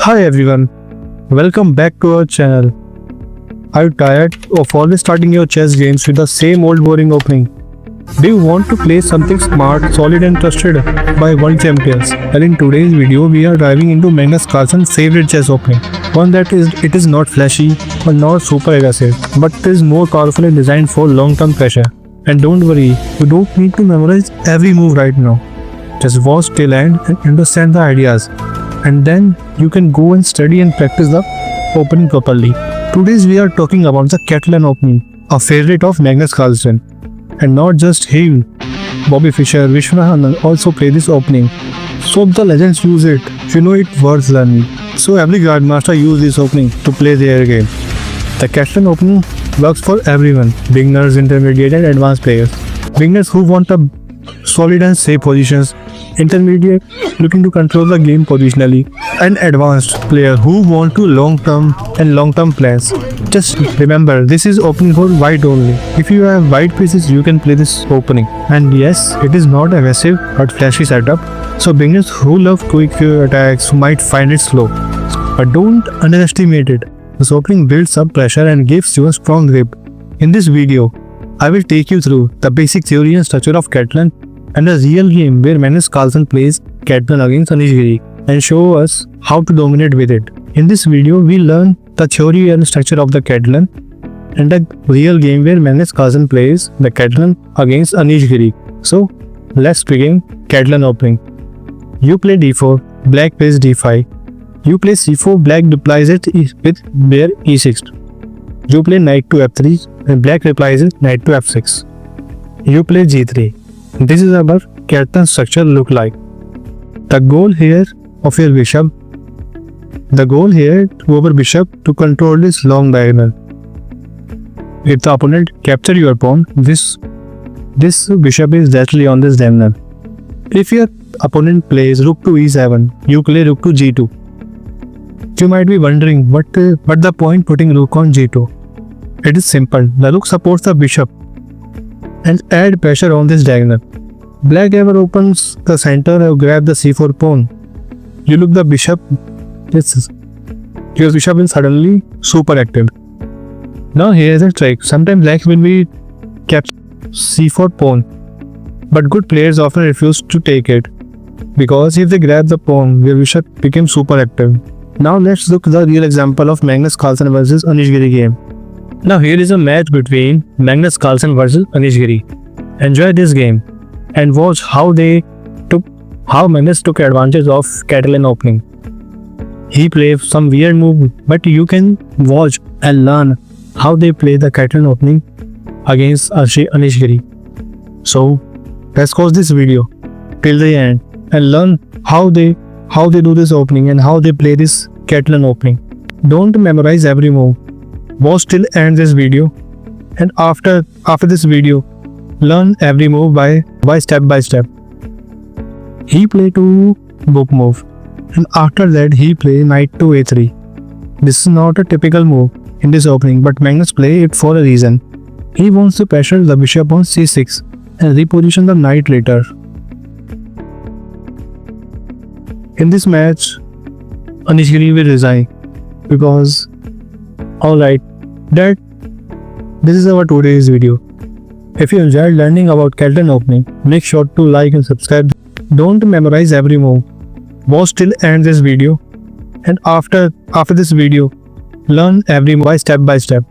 Hi everyone, welcome back to our channel. Are you tired of always starting your chess games with the same old boring opening? Do you want to play something smart, solid and trusted by world champions? Well, in today's video, we are diving into Magnus Carlsen's favorite chess opening. One that is not flashy or not super aggressive, but is more powerfully designed for long-term pressure. And don't worry, you don't need to memorize every move right now. Just watch till end and understand the ideas. And then you can go and study and practice the opening properly. Today we are talking about the Catalan opening, a favorite of Magnus Carlsen. And not just him, Bobby Fischer, Vishwanath also play this opening. So the legends use it, you know it worth learning. So every grandmaster use this opening to play their game. The Catalan opening works for everyone, beginners, intermediate and advanced players. Beginners who want a solid and safe positions, intermediate looking to control the game positionally, and advanced player who want to long-term plans. Just remember, this is opening for white only. If you have white pieces, you can play this opening. And yes, it is not aggressive but flashy setup, so beginners who love quick attacks might find it slow. But don't underestimate it. This opening builds up pressure and gives you a strong grip. In this video, I will take you through the basic theory and structure of Catalan and a real game where Magnus Carlsen plays Catalan against Anish Giri and show us how to dominate with it. In this video, we learn the theory and structure of the Catalan and a real game where Magnus Carlsen plays the Catalan against Anish Giri. So, let's begin Catalan opening. You play d4, black plays d5. You play c4, black replies it with bare e6. You play knight to f3 and black replies it knight to f6. You play g3. This is our Catalan structure look like. The goal here of your bishop, to control this long diagonal. If the opponent capture your pawn, this bishop is directly on this diagonal. If your opponent plays rook to e7, you play rook to g2. You might be wondering what the point putting rook on g2. It is simple. The rook supports the bishop and add pressure on this diagonal. Black ever opens the center and grab the c4 pawn. You look the bishop. Your bishop is suddenly super active. Now here is a trick. Sometimes black will be capture c4 pawn, but good players often refuse to take it because if they grab the pawn, your bishop becomes super active. Now let's look at the real example of Magnus Carlsen versus Anish Giri game. Now here is a match between Magnus Carlsen versus Anish Giri. Enjoy this game and watch how Magnus took advantage of Catalan opening. He played some weird move, but you can watch and learn how they play the Catalan opening against Anish Giri. So let's watch this video till the end and learn how they do this opening and how they play this Catalan opening. Don't memorize every move. Watch till end this video, and after this video, learn every move by step by step. He play to book move, and after that he play knight to a3. This is not a typical move in this opening, but Magnus play it for a reason. He wants to pressure the bishop on c6 and reposition the knight later. In this match, Anish Giri will resign because alright, this is our today's video. If you enjoyed learning about Catalan opening, make sure to like and subscribe. Don't memorize every move. Watch till end this video, and after this video, learn every move by step by step.